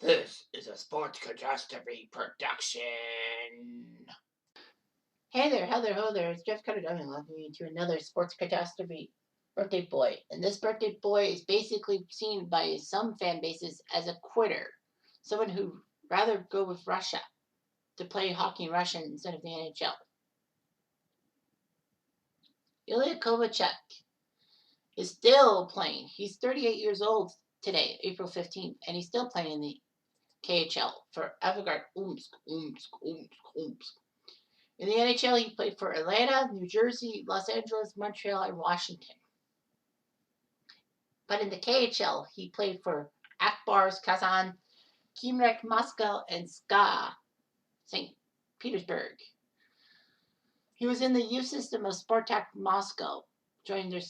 This is a sports catastrophe production. Hey there, how there, ho there. It's Jeff Cutter Diamond welcoming you to another sports catastrophe birthday boy. And this birthday boy is basically seen by some fan bases as a quitter, someone who'd rather go with Russia to play hockey in Russia instead of the NHL. Ilya Kovalchuk is still playing. He's 38 years old today, April 15th, and he's still playing in the KHL for Avangard Omsk. In the NHL, he played for Atlanta, New Jersey, Los Angeles, Montreal, and Washington. But in the KHL, he played for Akbars, Kazan, Khimrak, Moscow, and SKA, St. Petersburg. He was in the youth system of Spartak Moscow, joining their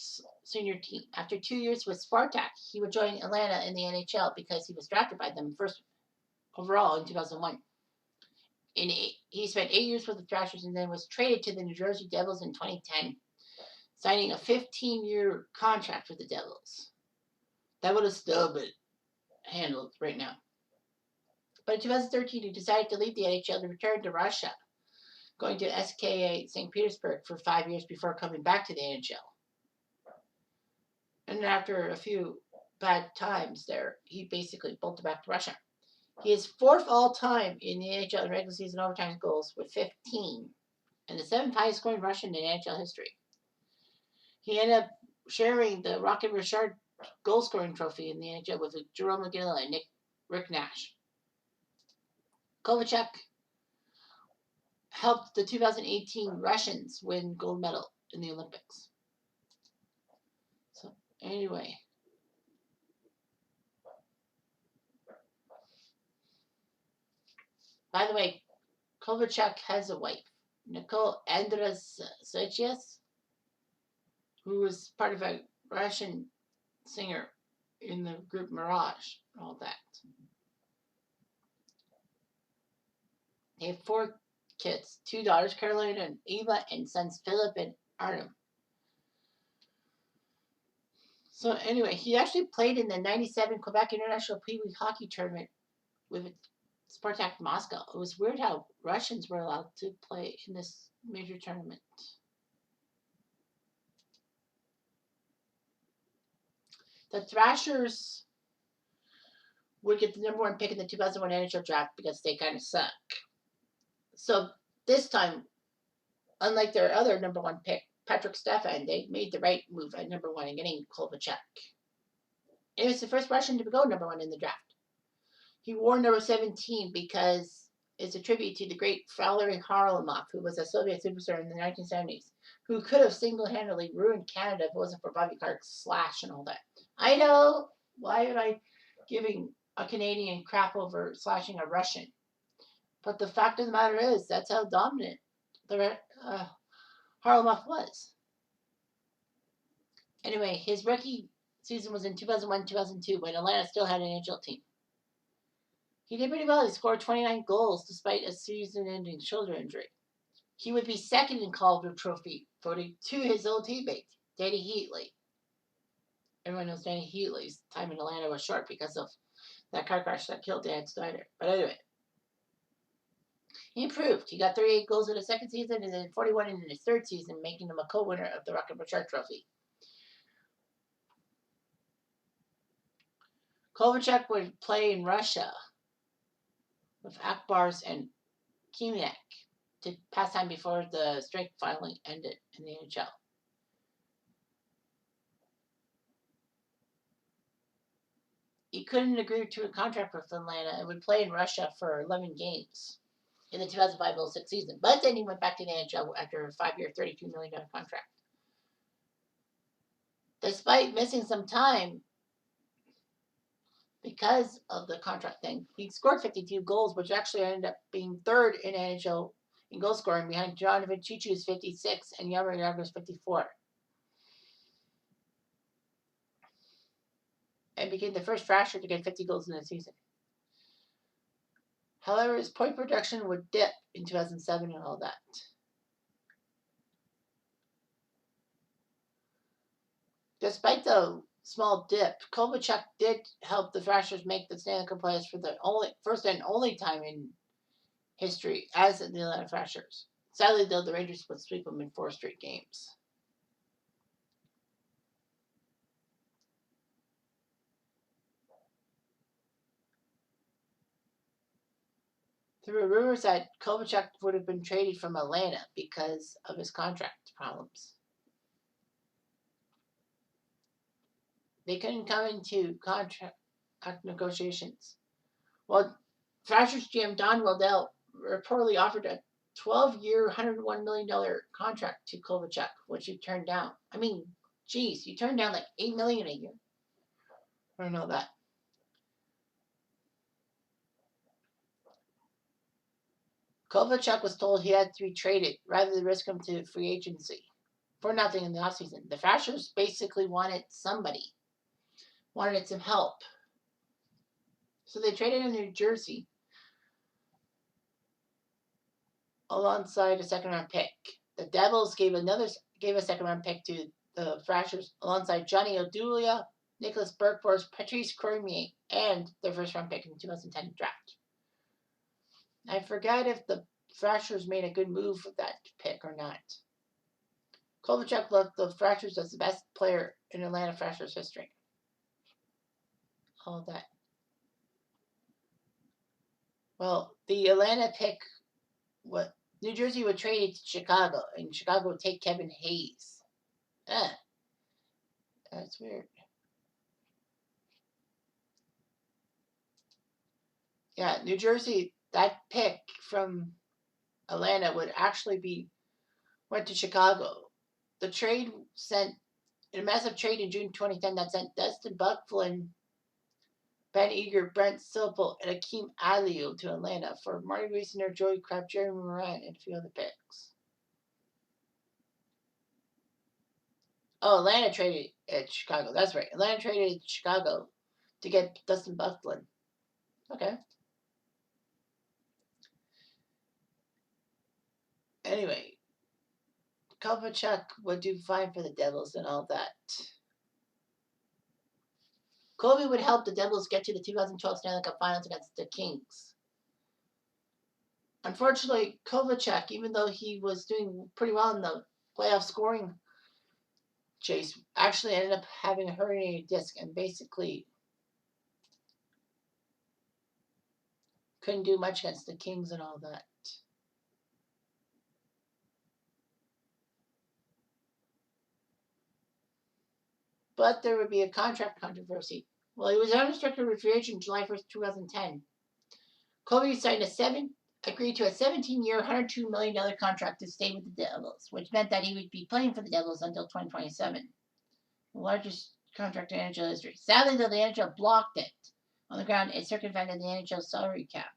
senior team. After 2 years with Spartak, he would join Atlanta in the NHL because he was drafted by them first overall in 2001. He spent 8 years with the Thrashers and then was traded to the New Jersey Devils in 2010, signing a 15-year contract with the Devils. That would have still been handled right now. But in 2013, he decided to leave the NHL to return to Russia, going to SKA St. Petersburg for 5 years before coming back to the NHL. And after a few bad times there, he basically bolted back to Russia. He is fourth all-time in the NHL in regular season overtime goals with 15, and the seventh highest scoring Russian in NHL history. He ended up sharing the Rocket Richard goal-scoring trophy in the NHL with Jerome McGinley and Rick Nash. Kovalchuk helped the 2018 Russians win gold medal in the Olympics. So anyway, by the way, Kovalchuk has a wife, Nicole Andrasovich, who was part of a Russian singer in the group Mirage and all that. They have 4 kids, 2 daughters, Carolina and Eva, and sons Philip and Artem. So anyway, he actually played in the 97 Quebec International Pee Wee Hockey Tournament with Spartak Moscow. It was weird how Russians were allowed to play in this major tournament. The Thrashers would get the number 1 pick in the 2001 NHL draft because they kind of suck. So this time, unlike their other number 1 pick, Patrick Stefan, they made the right move at number 1 in getting Kovalchuk. It was the first Russian to go number 1 in the draft. He wore number 17 because it's a tribute to the great Valery Harlamov, who was a Soviet superstar in the 1970s, who could have single-handedly ruined Canada if it wasn't for Bobby Clark's slash and all that. I know, why am I giving a Canadian crap over slashing a Russian? But the fact of the matter is, that's how dominant the Harlamov was. Anyway, his rookie season was in 2001-2002 when Atlanta still had an NHL team. He did pretty well. He scored 29 goals despite a season-ending shoulder injury. He would be second in Calder Trophy voting to his old teammate, Danny Heatley. Everyone knows Danny Heatley's time in Atlanta was short because of that car crash that killed Dan Snyder. But anyway, he improved. He got 38 goals in his second season and then 41 in his third season, making him a co-winner of the Rocket Richard Trophy. Kovalchuk would play in Russia with Akbars and Khimrak to pass time before the strike finally ended in the NHL. He couldn't agree to a contract with Atlanta and would play in Russia for 11 games in the 2005-06 season. But then he went back to the NHL after a 5-year, $32 million contract. Despite missing some time because of the contract thing, he scored 52 goals, which actually ended up being third in NHL in goal scoring behind John Vincicu's 56 and Jaromir Jagr's 54. And became the first Thrasher to get 50 goals in a season. However, his point production would dip in 2007 and all that. Despite the small dip. Kovalchuk did help the Thrashers make the Stanley Cup playoffs for the first and only time in history as the Atlanta Thrashers. Sadly, though, the Rangers would sweep them in 4 straight games. There were rumors that Kovalchuk would have been traded from Atlanta because of his contract problems. They couldn't come into contract negotiations. Well, Thrashers GM Don Waddell reportedly offered a 12-year, $101 million contract to Kovalchuk, which he turned down. I mean, geez, you turned down like $8 million a year. I don't know that. Kovalchuk was told he had to be traded rather than risk him to free agency for nothing in the offseason. The Thrashers basically wanted somebody, wanted some help. So they traded in New Jersey alongside a second-round pick. The Devils gave a second-round pick to the Thrashers alongside Johnny Odulia, Nicholas Burkforce, Patrice Cormier, and their first-round pick in the 2010 draft. I forgot if the Thrashers made a good move with that pick or not. Kovalchuk left the Thrashers as the best player in Atlanta Thrashers history. All that. Well, the Atlanta pick, what New Jersey would trade it to Chicago, and Chicago would take Kevin Hayes. That's weird. Yeah, New Jersey, that pick from Atlanta would actually went to Chicago. The trade sent a massive trade in June 2010 that sent Dustin Buckflin, Ben Eager, Brent Silpel, and Akeem Aliu to Atlanta for Marty Reasoner, Joey Kraft, Jeremy Moran, and a few other picks. Oh, Atlanta traded at Chicago. That's right. Atlanta traded at Chicago to get Dustin Buckflin. Okay. Anyway, Kovalchuk would do fine for the Devils and all that. Kobe would help the Devils get to the 2012 Stanley Cup Finals against the Kings. Unfortunately, Kovalchuk, even though he was doing pretty well in the playoff scoring chase, actually ended up having a herniated disc and basically couldn't do much against the Kings and all that. But there would be a contract controversy. Well, he was unrestricted free agent July 1st, 2010. Kobe agreed to a 17-year, $102 million contract to stay with the Devils, which meant that he would be playing for the Devils until 2027. The largest contract in NHL history. Sadly, though, the NHL blocked it on the ground. It circumvented the NHL salary cap.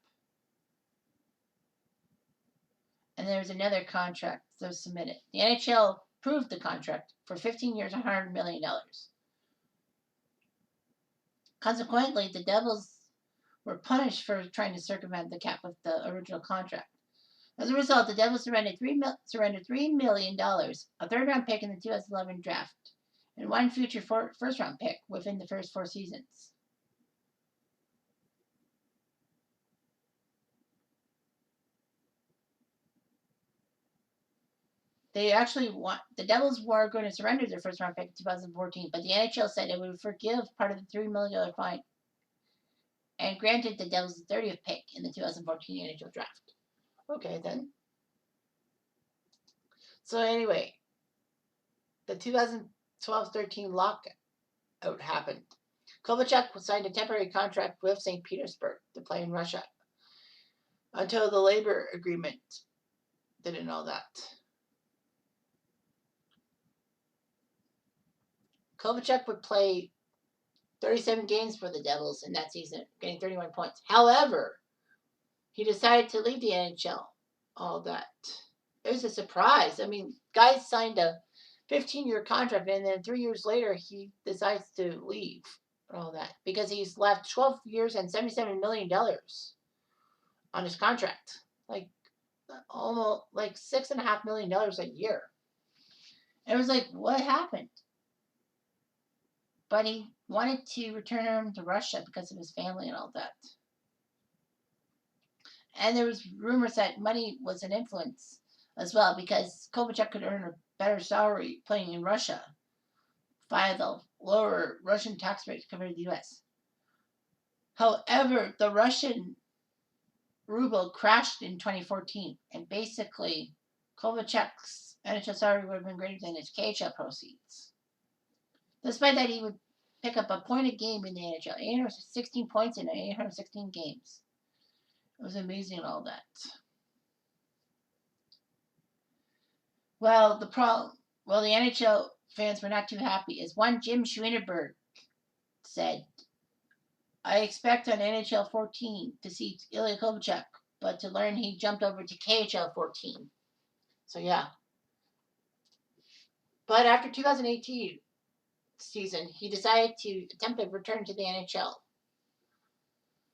And there was another contract that was submitted. The NHL approved the contract for 15 years, $100 million. Consequently, the Devils were punished for trying to circumvent the cap with the original contract. As a result, the Devils surrendered $3 million, a third-round pick in the 2011 draft, and one future first-round pick within the first 4 seasons. The Devils were going to surrender their first-round pick in 2014, but the NHL said it would forgive part of the $3 million fine and granted the Devils the 30th pick in the 2014 NHL draft. Okay, then. So anyway, the 2012-13 lockout happened. Kovalchuk signed a temporary contract with St. Petersburg to play in Russia until the labor agreement did and all that. Kovalchuk would play 37 games for the Devils in that season, getting 31 points. However, he decided to leave the NHL. All that. It was a surprise. I mean, guys signed a 15-year contract, and then 3 years later, he decides to leave. All that. Because he's left 12 years and $77 million on his contract. Like, almost like $6.5 million a year. And it was like, what happened? but he wanted to return him to Russia because of his family and all that. And there was rumors that money was an influence as well because Kovalchuk could earn a better salary playing in Russia via the lower Russian tax rates compared to the U.S. However, the Russian ruble crashed in 2014, and basically Kovalchuk's NHL salary would have been greater than his KHL proceeds. Despite that, he would pick up a point a game in the NHL, 816 points in 816 games. It was amazing and all that. Well, the NHL fans were not too happy, as one Jim Schwindenberg said, "I expect on NHL 14 to see Ilya Kovalchuk, but to learn he jumped over to KHL 14." So yeah. But after 2018 season, he decided to attempt a return to the NHL.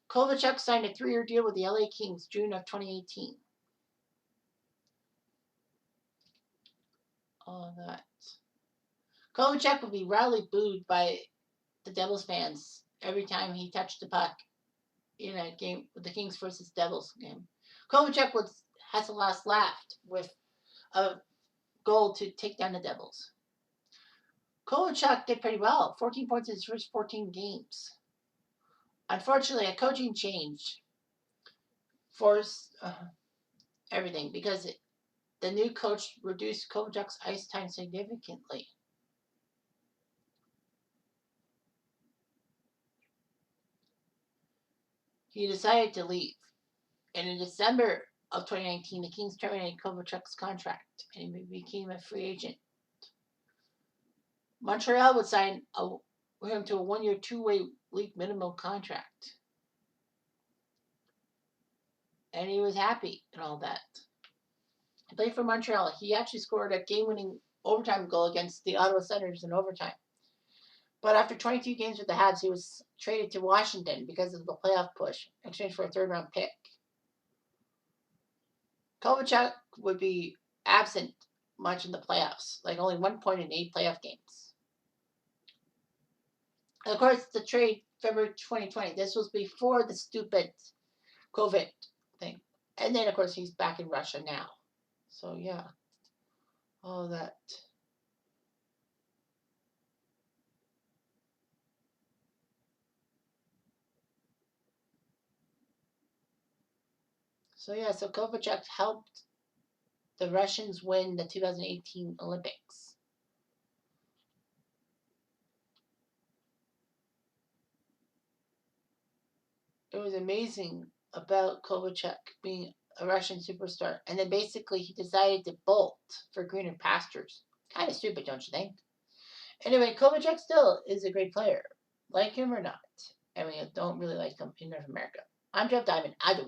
Kovalchuk signed a 3-year deal with the LA Kings June of 2018. All that. Kovalchuk would be roundly booed by the Devils fans every time he touched the puck in a game with the Kings versus Devils game. Kovalchuk has the last laughed with a goal to take down the Devils. Kovalchuk did pretty well, 14 points in his first 14 games. Unfortunately, a coaching change forced everything because the new coach reduced Kovalchuk's ice time significantly. He decided to leave. And in December of 2019, the Kings terminated Kovalchuk's contract and he became a free agent. Montreal would sign him to a 1-year, 2-way league minimum contract. And he was happy and all that. He played for Montreal. He actually scored a game-winning overtime goal against the Ottawa Senators in overtime. But after 22 games with the Habs, he was traded to Washington because of the playoff push in exchange for a third-round pick. Kovalchuk would be absent much in the playoffs, like only 1 point in 8 playoff games. And of course, the trade, February 2020, this was before the stupid COVID thing. And then, of course, he's back in Russia now. So, yeah, all that. So, yeah, so Kovalchuk helped the Russians win the 2018 Olympics. It was amazing about Kovalchuk being a Russian superstar. And then basically he decided to bolt for greener pastures. Kind of stupid, don't you think? Anyway, Kovalchuk still is a great player. Like him or not. I mean, I don't really like him in North America. I'm Jeff Diamond. I do.